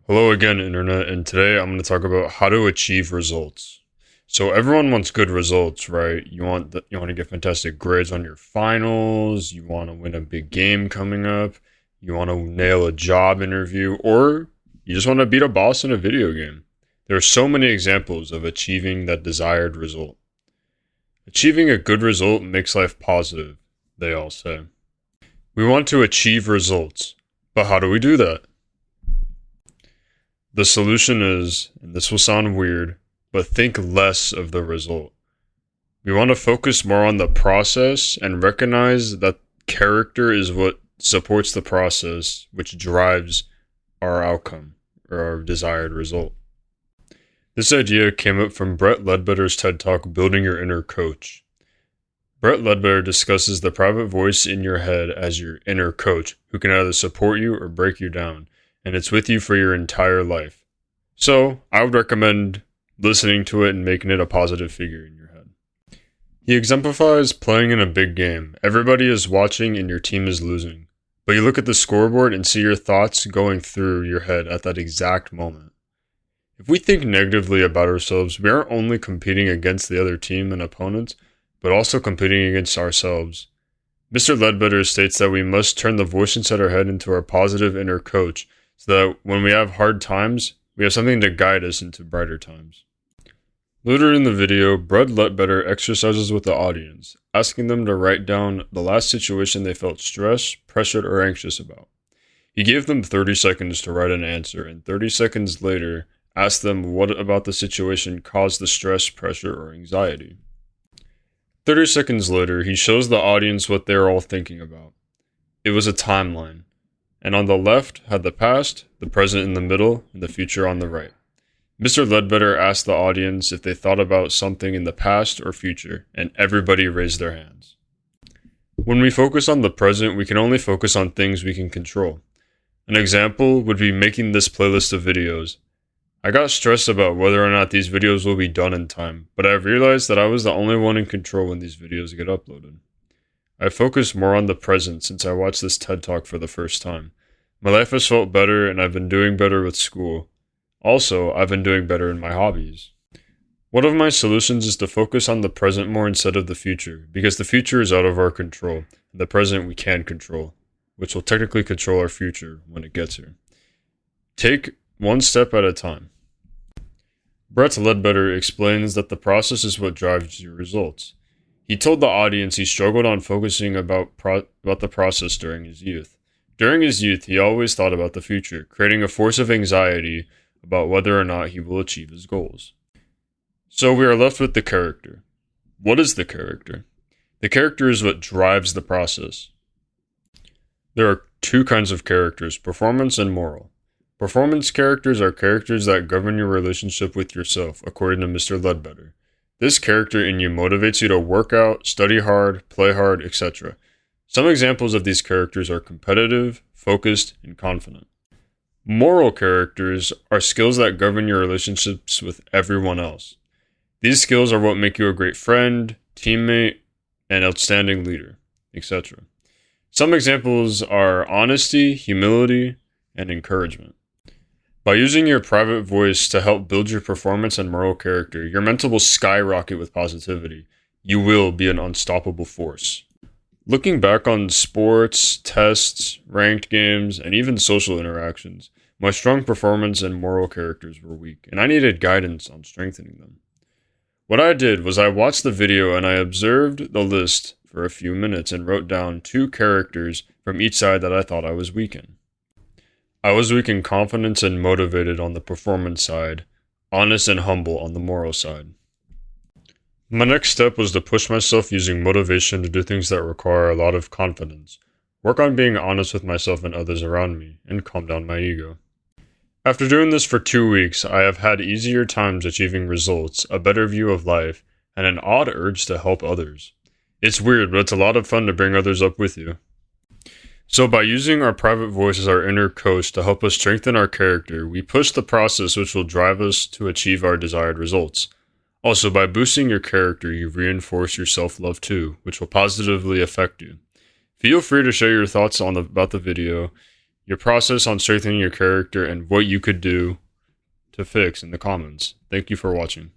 Hello again, Internet, and today I'm going to talk about how to achieve results. So everyone wants good results, right? You want to get fantastic grades on your finals, you want to win a big game coming up, you want to nail a job interview, or you just want to beat a boss in a video game. There are so many examples of achieving that desired result. Achieving a good result makes life positive, they all say. We want to achieve results, but how do we do that? The solution is, and this will sound weird, but think less of the result. We want to focus more on the process and recognize that character is what supports the process, which drives our outcome or our desired result. This idea came up from Brett Ledbetter's TED Talk, Building Your Inner Coach. Brett Ledbetter discusses the private voice in your head as your inner coach, who can either support you or break you down, and it's with you for your entire life. So, I would recommend listening to it and making it a positive figure in your head. He exemplifies playing in a big game. Everybody is watching and your team is losing. But you look at the scoreboard and see your thoughts going through your head at that exact moment. If we think negatively about ourselves, we aren't only competing against the other team and opponents, but also competing against ourselves. Mr. Ledbetter states that we must turn the voice inside our head into our positive inner coach, so that when we have hard times, we have something to guide us into brighter times. Later in the video, Brett Ledbetter exercises with the audience, asking them to write down the last situation they felt stressed, pressured, or anxious about. He gave them 30 seconds to write an answer, and 30 seconds later, asked them what about the situation caused the stress, pressure, or anxiety. 30 seconds later, he shows the audience what they're all thinking about. It was a timeline, and on the left had the past, the present in the middle, and the future on the right. Mr. Ledbetter asked the audience if they thought about something in the past or future, and everybody raised their hands. When we focus on the present, we can only focus on things we can control. An example would be making this playlist of videos. I got stressed about whether or not these videos will be done in time, but I've realized that I was the only one in control when these videos get uploaded. I focus more on the present since I watched this TED Talk for the first time. My life has felt better and I've been doing better with school. Also, I've been doing better in my hobbies. One of my solutions is to focus on the present more instead of the future, because the future is out of our control, and the present we can control, which will technically control our future when it gets here. Take one step at a time. Brett Ledbetter explains that the process is what drives your results. He told the audience he struggled on focusing about the process during his youth. During his youth, he always thought about the future, creating a force of anxiety about whether or not he will achieve his goals. So we are left with the character. What is the character? The character is what drives the process. There are two kinds of characters, performance and moral. Performance characters are characters that govern your relationship with yourself, according to Mr. Ledbetter. This character in you motivates you to work out, study hard, play hard, etc. Some examples of these characters are competitive, focused, and confident. Moral characters are skills that govern your relationships with everyone else. These skills are what make you a great friend, teammate, and outstanding leader, etc. Some examples are honesty, humility, and encouragement. By using your private voice to help build your performance and moral character, your mental will skyrocket with positivity. You will be an unstoppable force. Looking back on sports, tests, ranked games, and even social interactions, my strong performance and moral characters were weak, and I needed guidance on strengthening them. What I did was I watched the video and I observed the list for a few minutes and wrote down 2 characters from each side that I thought I was weak in. I was weak in confidence and motivated on the performance side, honest and humble on the moral side. My next step was to push myself using motivation to do things that require a lot of confidence, work on being honest with myself and others around me, and calm down my ego. After doing this for 2 weeks, I have had easier times achieving results, a better view of life, and an odd urge to help others. It's weird, but it's a lot of fun to bring others up with you. So by using our private voice as our inner coach to help us strengthen our character, we push the process which will drive us to achieve our desired results. Also, by boosting your character, you reinforce your self-love too, which will positively affect you. Feel free to share your thoughts about the video your process on strengthening your character and what you could do to fix in the comments. Thank you for watching.